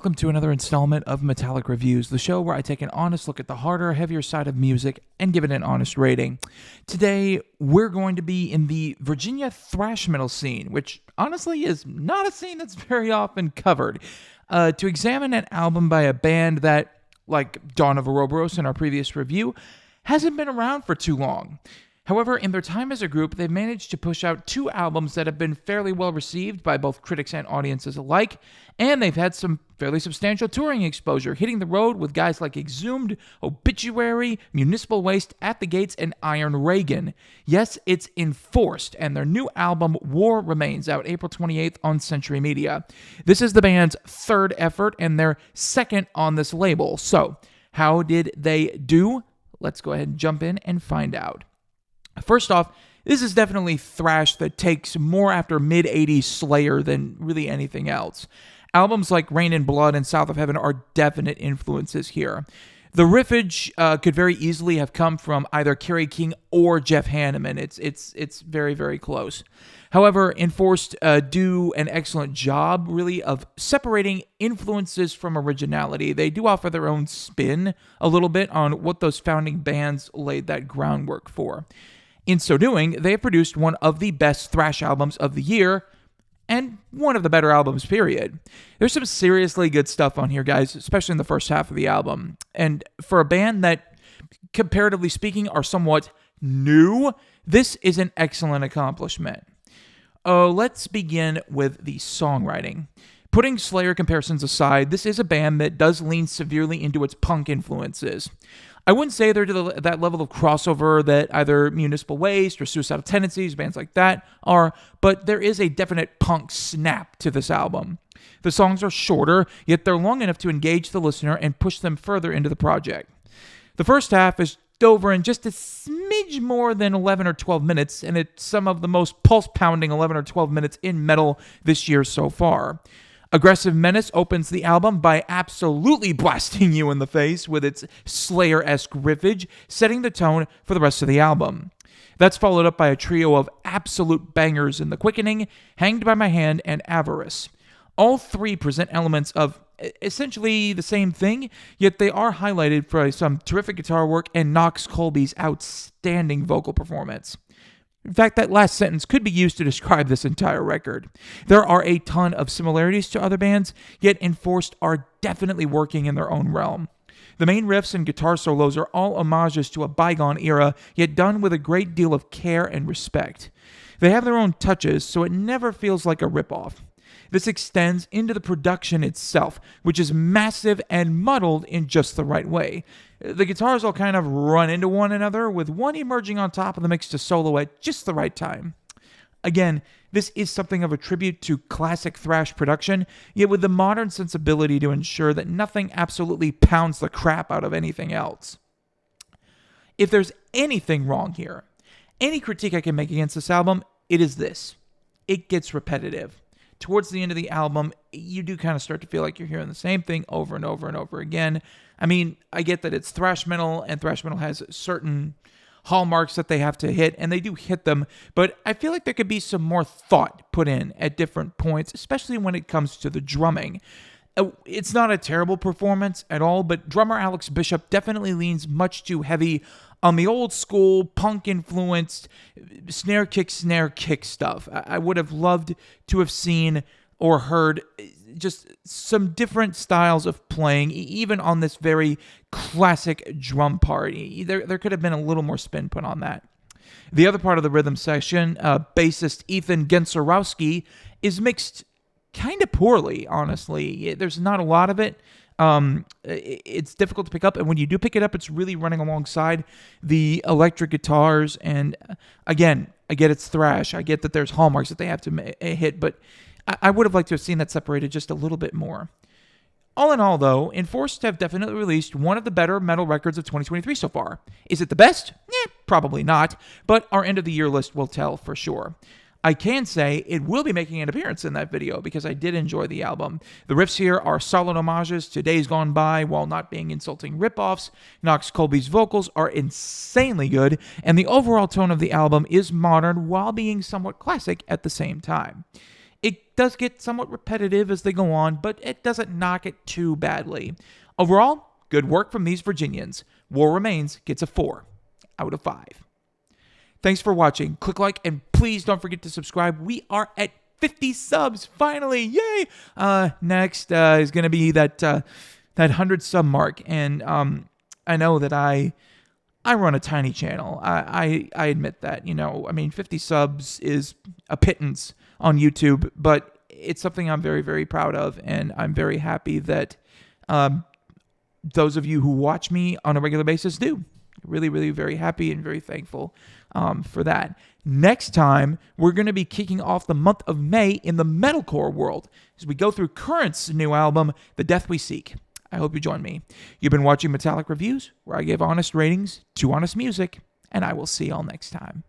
welcome to another installment of Metallic Reviews, the show where I take an honest look at the harder, heavier side of music and give it an honest rating. Today, we're going to be in the Virginia thrash metal scene, which honestly is not a scene that's very often covered, to examine an album by a band that, like Dawn of Ouroboros in our previous review, hasn't been around for too long. However, in their time as a group, they've managed to push out two albums that have been fairly well received by both critics and audiences alike, and they've had some fairly substantial touring exposure, hitting the road with guys like Exhumed, Obituary, Municipal Waste, At the Gates, and Iron Reagan. Yes, it's enforced, and their new album, War Remains, out April 28th on Century Media. This is the band's third effort, and their second on this label. So, how did they do? Let's go ahead and jump in and find out. First off, this is definitely thrash that takes more after mid-80s Slayer than really anything else. Albums like Rain and Blood and South of Heaven are definite influences here. The riffage could very easily have come from either Kerry King or Jeff Hanneman. It's very, very close. However, Enforced do an excellent job, really, of separating influences from originality. They do offer their own spin a little bit on what those founding bands laid that groundwork for. In so doing, they have produced one of the best thrash albums of the year, and one of the better albums, period. There's some seriously good stuff on here, guys, especially in the first half of the album. And for a band that, comparatively speaking, are somewhat new, this is an excellent accomplishment. Let's begin with the songwriting. Putting Slayer comparisons aside, this is a band that does lean severely into its punk influences. I wouldn't say they're to that level of crossover that either Municipal Waste or Suicidal Tendencies, bands like that, are, but there is a definite punk snap to this album. The songs are shorter, yet they're long enough to engage the listener and push them further into the project. The first half is over in just a smidge more than 11 or 12 minutes, and it's some of the most pulse-pounding 11 or 12 minutes in metal this year so far. Aggressive Menace opens the album by absolutely blasting you in the face with its Slayer-esque riffage, setting the tone for the rest of the album. That's followed up by a trio of absolute bangers in The Quickening, Hanged by My Hand, and Avarice. All three present elements of essentially the same thing, yet they are highlighted for some terrific guitar work and Knox Colby's outstanding vocal performance. In fact, that last sentence could be used to describe this entire record. There are a ton of similarities to other bands, yet Enforced are definitely working in their own realm. The main riffs and guitar solos are all homages to a bygone era, yet done with a great deal of care and respect. They have their own touches, so it never feels like a ripoff. This extends into the production itself, which is massive and muddled in just the right way. The guitars all kind of run into one another, with one emerging on top of the mix to solo at just the right time. Again, this is something of a tribute to classic thrash production, yet with the modern sensibility to ensure that nothing absolutely pounds the crap out of anything else. If there's anything wrong here, any critique I can make against this album, it is this. It gets repetitive. Towards the end of the album, you do kind of start to feel like you're hearing the same thing over and over and over again. I mean, I get that it's thrash metal, and thrash metal has certain hallmarks that they have to hit, and they do hit them, but I feel like there could be some more thought put in at different points, especially when it comes to the drumming. It's not a terrible performance at all, but drummer Alex Bishop definitely leans much too heavy on the old school, punk-influenced snare kick stuff. I would have loved to have seen or heard just some different styles of playing, even on this very classic drum part. There could have been a little more spin put on that. The other part of the rhythm section, bassist Ethan Genserowski, is mixed kind of poorly, honestly. There's not a lot of it. It's difficult to pick up, and when you do pick it up, it's really running alongside the electric guitars, and again, I get it's thrash, I get that there's hallmarks that they have to hit, but I would have liked to have seen that separated just a little bit more. All in all, though, Enforced have definitely released one of the better metal records of 2023 so far. Is it the best? Probably not, but our end-of-the-year list will tell for sure. I can say it will be making an appearance in that video because I did enjoy the album. The riffs here are solid homages to Days Gone By while not being insulting ripoffs. Knox Colby's vocals are insanely good, and the overall tone of the album is modern while being somewhat classic at the same time. It does get somewhat repetitive as they go on, but it doesn't knock it too badly. Overall, good work from these Virginians. War Remains gets a 4 out of 5. Thanks for watching. Click like and please don't forget to subscribe. We are at 50 subs finally. Yay! Next is going to be that 100 sub mark, and I know that I run a tiny channel. I admit that. 50 subs is a pittance on YouTube, but it's something I'm very, very proud of, and I'm very happy that those of you who watch me on a regular basis do. Really, really very happy and very thankful for that. Next time, we're going to be kicking off the month of May in the metalcore world as we go through Current's new album, The Death We Seek. I hope you join me. You've been watching Metallic Reviews, where I give honest ratings to honest music, and I will see y'all next time.